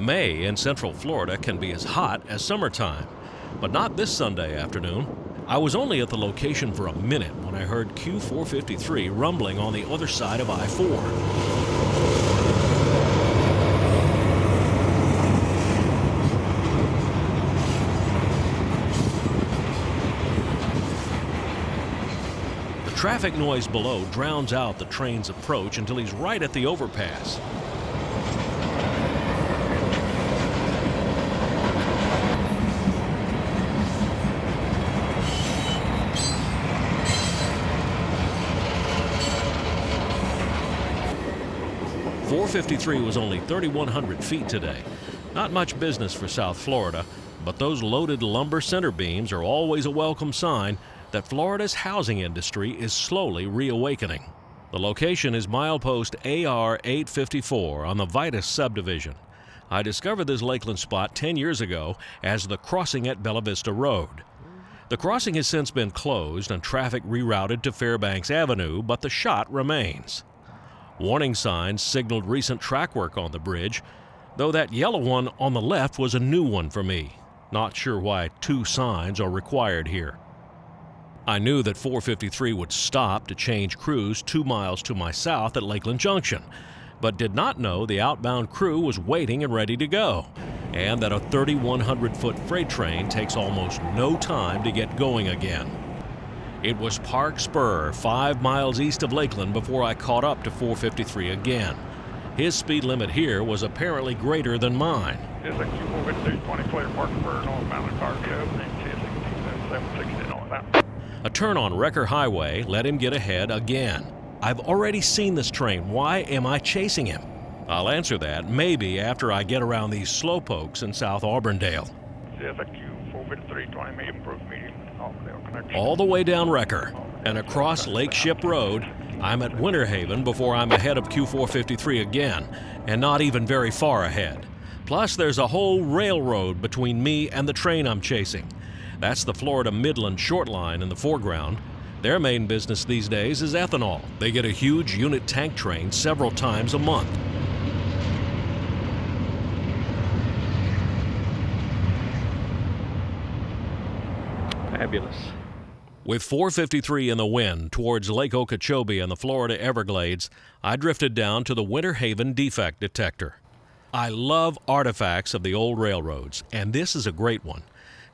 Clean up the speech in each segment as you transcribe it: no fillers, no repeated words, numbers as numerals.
May in Central Florida can be as hot as summertime, but not this Sunday afternoon. I was only at the location for a minute when I heard Q453 rumbling on the other side of I-4. Traffic noise below drowns out the train's approach until he's right at the overpass. .453 was only 3,100 feet today. Not much business for South Florida, but those loaded lumber center beams are always a welcome sign that Florida's housing industry is slowly reawakening. The location is milepost AR 854 on the Vitis subdivision. I discovered this Lakeland spot 10 years ago as the crossing at Bella Vista Road. The crossing has since been closed and traffic rerouted to Fairbanks Avenue, but the shot remains. Warning signs signaled recent track work on the bridge, though that yellow one on the left was a new one for me. Not sure why 2 signs are required here. I knew that 453 would stop to change crews 2 miles to my south at Lakeland Junction, but did not know the outbound crew was waiting and ready to go, and that a 3,100-foot freight train takes almost no time to get going again. It was Park Spur, 5 miles east of Lakeland, before I caught up to 453 again. His speed limit here was apparently greater than mine. CSX 453, 20 clear Park Spur, northbound car code, CSX 760 on that. A turn on Wrecker Highway let him get ahead again. I've already seen this train. Why am I chasing him? I'll answer that maybe after I get around these slowpokes in South Auburndale. CSX 453, 20 medium proof medium, Auburndale connection. All the way down Wrecker and across Lake Ship Road, I'm at Winter Haven before I'm ahead of Q453 again, and not even very far ahead. Plus, there's a whole railroad between me and the train I'm chasing. That's the Florida Midland Short Line in the foreground. Their main business these days is ethanol. They get a huge unit tank train several times a month. Fabulous. With 453 in the wind towards Lake Okeechobee and the Florida Everglades, I drifted down to the Winter Haven defect detector. I love artifacts of the old railroads, and this is a great one.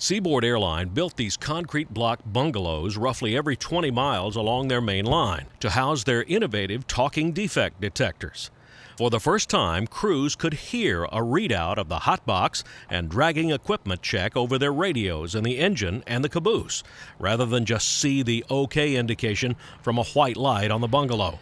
Seaboard Airline built these concrete block bungalows roughly every 20 miles along their main line to house their innovative talking defect detectors. For the first time, crews could hear a readout of the hotbox and dragging equipment check over their radios in the engine and the caboose, rather than just see the OK indication from a white light on the bungalow.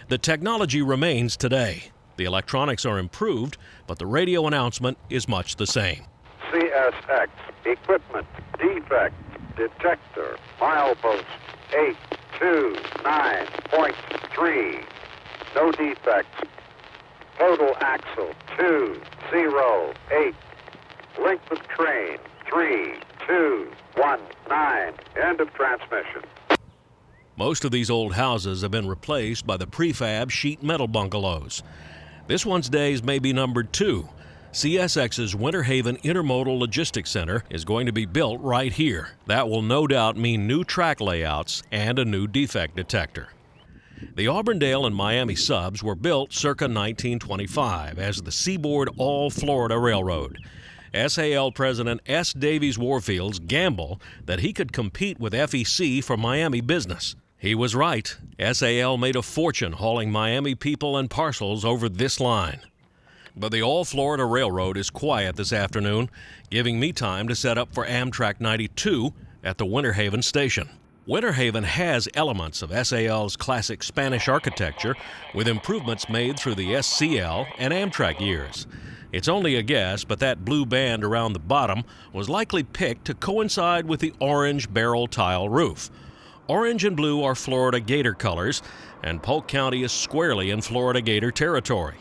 The technology remains today. The electronics are improved, but the radio announcement is much the same. CSX Equipment Defect Detector, milepost 829.3. No defects. Total axle 208. Length of train 3219. End of transmission. Most of these old houses have been replaced by the prefab sheet metal bungalows. This one's days may be numbered too. CSX's Winter Haven Intermodal Logistics Center is going to be built right here. That will no doubt mean new track layouts and a new defect detector. The Auburndale and Miami subs were built circa 1925 as the Seaboard All-Florida Railroad. SAL President S. Davies Warfield's gamble that he could compete with FEC for Miami business. He was right. SAL made a fortune hauling Miami people and parcels over this line. But the All-Florida Railroad is quiet this afternoon, giving me time to set up for Amtrak 92 at the Winter Haven station. Winter Haven has elements of SAL's classic Spanish architecture with improvements made through the SCL and Amtrak years. It's only a guess, but that blue band around the bottom was likely picked to coincide with the orange barrel tile roof. Orange and blue are Florida Gator colors, and Polk County is squarely in Florida Gator territory.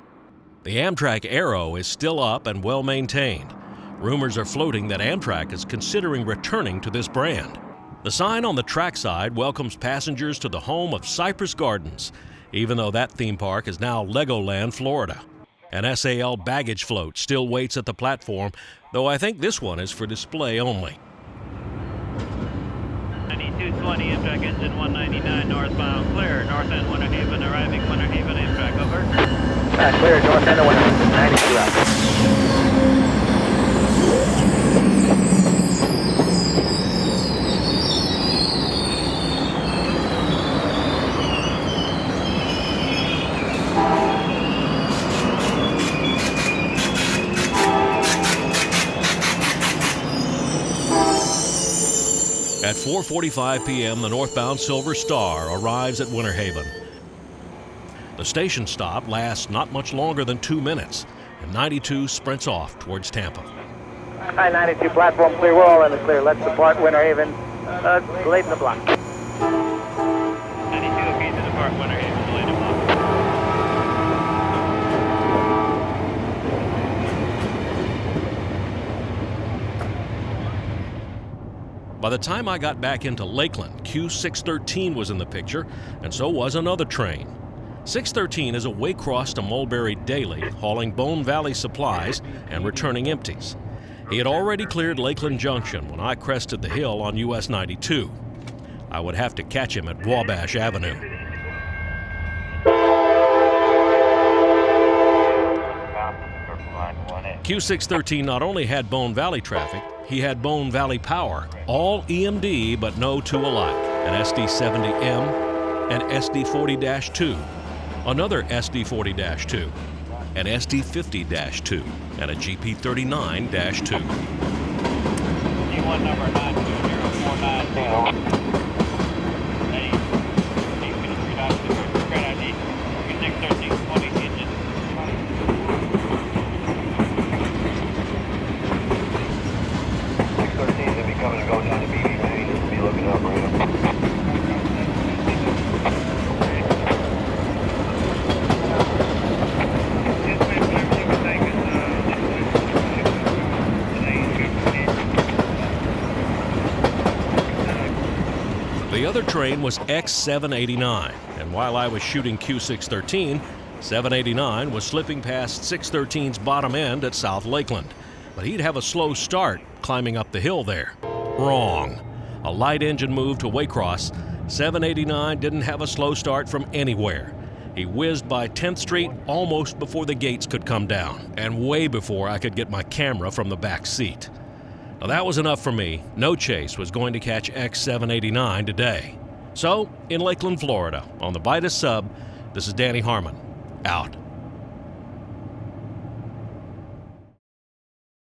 The Amtrak Arrow is still up and well maintained. Rumors are floating that Amtrak is considering returning to this brand. The sign on the trackside welcomes passengers to the home of Cypress Gardens, even though that theme park is now Legoland, Florida. An SAL baggage float still waits at the platform, though I think this one is for display only. 9220 Amtrak engine 199 northbound, clear. North end Winter Haven, arriving Winter Haven Amtrak, over. Clear, north end of Winter Haven, 92 out. At 4:45 p.m., the northbound Silver Star arrives at Winter Haven. The station stop lasts not much longer than 2 minutes, and 92 sprints off towards Tampa. I-92 platform clear, we're all in the clear. Let's depart Winter Haven, late in the block. 92 okay to depart Winter Haven, delayed in block. By the time I got back into Lakeland, Q613 was in the picture, and so was another train. 613 is a Waycross to Mulberry daily, hauling Bone Valley supplies and returning empties. He had already cleared Lakeland Junction when I crested the hill on US 92. I would have to catch him at Wabash Avenue. Q613 not only had Bone Valley traffic, he had Bone Valley power, all EMD but no two alike, an SD70M, an SD40-2, another SD40-2, an SD50-2, and a GP39-2. G1 number 92049. The other train was X789, and while I was shooting Q613, 789 was slipping past 613's bottom end at South Lakeland. But he'd have a slow start climbing up the hill there. Wrong. A light engine move to Waycross, 789 didn't have a slow start from anywhere. He whizzed by 10th Street almost before the gates could come down, and way before I could get my camera from the back seat. Now that was enough for me. No chase was going to catch X789 today. So, in Lakeland, Florida, on the Vitis Sub, this is Danny Harmon, out.